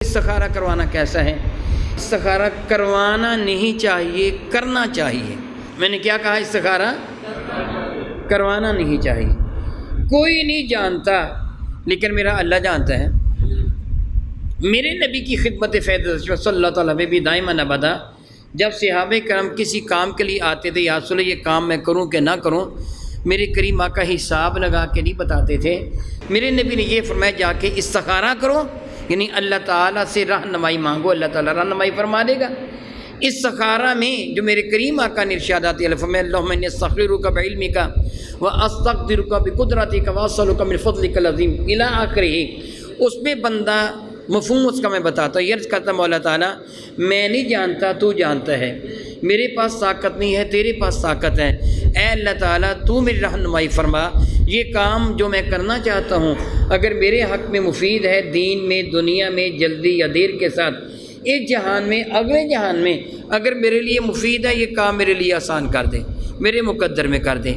استخارہ کروانا کیسا ہے؟ استخارہ کروانا نہیں چاہیے، کرنا چاہیے۔ میں نے کیا کہا؟ استخارہ کروانا نہیں چاہیے۔ کوئی نہیں جانتا لیکن میرا اللہ جانتا ہے۔ میرے نبی کی خدمت فیض صلی اللہ تعالیٰ میں بھی دائماً ابدا جب صحابہ کرام کسی کام کے لیے آتے تھے، یا رسول اللہ یہ کام میں کروں کہ نہ کروں، میرے کریم آقا حساب لگا کے نہیں بتاتے تھے۔ میرے نبی نے یہ فرمایا جا کے استخارہ کرو، یعنی اللہ تعالیٰ سے رہنمائی مانگو، اللہ تعالیٰ رہنمائی فرما دے گا۔ استخارہ میں جو میرے کریم آقا نے ارشادات فرمایا، اللہم انی استخیرک بعلمک واستقدرک بقدرتک واسألک من فضلک العظیم الی آخرہ، اس میں بندہ مفہوم اس کا میں بتاتا ہوں۔ یہ عرض کرتا مولا تعالیٰ میں نہیں جانتا، تو جانتا ہے، میرے پاس طاقت نہیں ہے، تیرے پاس طاقت ہے، اے اللہ تعالیٰ تو میری رہنمائی فرما، یہ کام جو میں کرنا چاہتا ہوں اگر میرے حق میں مفید ہے، دین میں دنیا میں جلدی یا دیر کے ساتھ، اس جہان میں اگلے جہان میں اگر میرے لیے مفید ہے، یہ کام میرے لیے آسان کر دے، میرے مقدر میں کر دے۔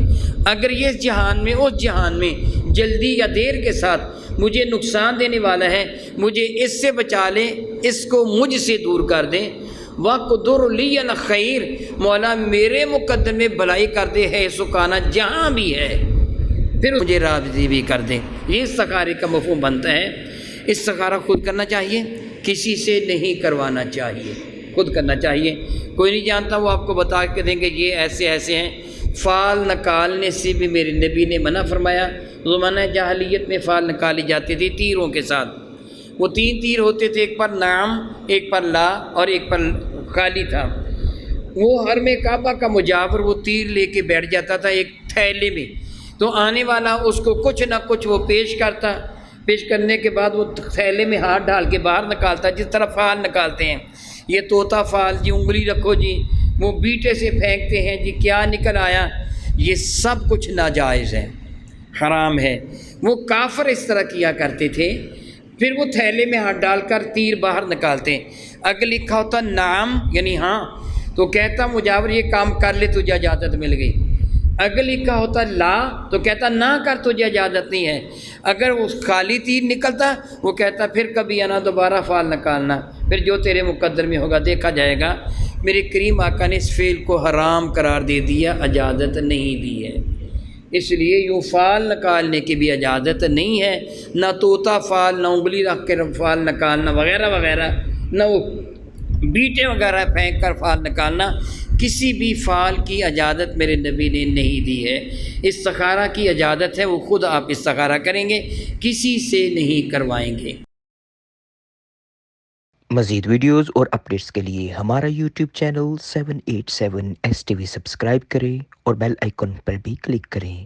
اگر یہ اس جہان میں اس جہان میں جلدی یا دیر کے ساتھ مجھے نقصان دینے والا ہے، مجھے اس سے بچا لے، اس کو مجھ سے دور کر دے۔ وَقْدُرْ لِيَ الْخَيْرَ، مولا میرے مقدر میں بھلائی کر دے، ہے سکانہ جہاں بھی ہے، پھر مجھے راضی بھی کر دے۔ یہ استخارے کا مفہوم بنتا ہے۔ استخارہ خود کرنا چاہیے، کسی سے نہیں کروانا چاہیے، خود کرنا چاہیے۔ کوئی نہیں جانتا وہ آپ کو بتا کے دیں گے یہ ایسے ایسے ہیں۔ فال نکالنے سے بھی میرے نبی نے منع فرمایا۔ زمانہ جاہلیت میں فال نکالی جاتی تھی تیروں کے ساتھ، وہ 3 تیر ہوتے تھے، ایک پر نام، ایک پر لا اور ایک پر خالی تھا۔ وہ حرم کعبہ کا مجاور وہ تیر لے کے بیٹھ جاتا تھا ایک تھیلے میں، تو آنے والا اس کو کچھ نہ کچھ وہ پیش کرتا، پیش کرنے کے بعد وہ تھیلے میں ہاتھ ڈال کے باہر نکالتا، جس طرح فال نکالتے ہیں۔ یہ طوطا فال جی، انگلی رکھو جی، وہ بیٹے سے پھینکتے ہیں جی، کیا نکل آیا؟ یہ سب کچھ ناجائز ہے، حرام ہے۔ وہ کافر اس طرح کیا کرتے تھے۔ پھر وہ تھیلے میں ہاتھ ڈال کر تیر باہر نکالتے ہیں۔ اگر لکھا ہوتا نام یعنی ہاں تو کہتا مجاور یہ کام کر لے، تجھے اجازت مل گئی۔ اگر لکھا ہوتا لا تو کہتا نہ کر، تجھے اجازت نہیں ہے۔ اگر وہ خالی تیر نکلتا وہ کہتا پھر کبھی آنا، دوبارہ فال نکالنا، پھر جو تیرے مقدر میں ہوگا دیکھا جائے گا۔ میرے کریم آقا نے اس فعل کو حرام قرار دے دیا، اجازت نہیں دی ہے۔ اس لیے یوں فال نکالنے کی بھی اجازت نہیں ہے، نہ طوطا فال، نہ انگلی رکھ کے فال نکالنا وغیرہ وغیرہ، نہ وہ بیٹے وغیرہ پھینک کر فال نکالنا، کسی بھی فال کی اجازت میرے نبی نے نہیں دی ہے۔ استخارہ کی اجازت ہے، وہ خود آپ استخارہ کریں گے، کسی سے نہیں کروائیں گے۔ مزید ویڈیوز اور اپڈیٹس کے لیے ہمارا یوٹیوب چینل 787 STV سبسکرائب کریں اور بیل آئیکن پر بھی کلک کریں۔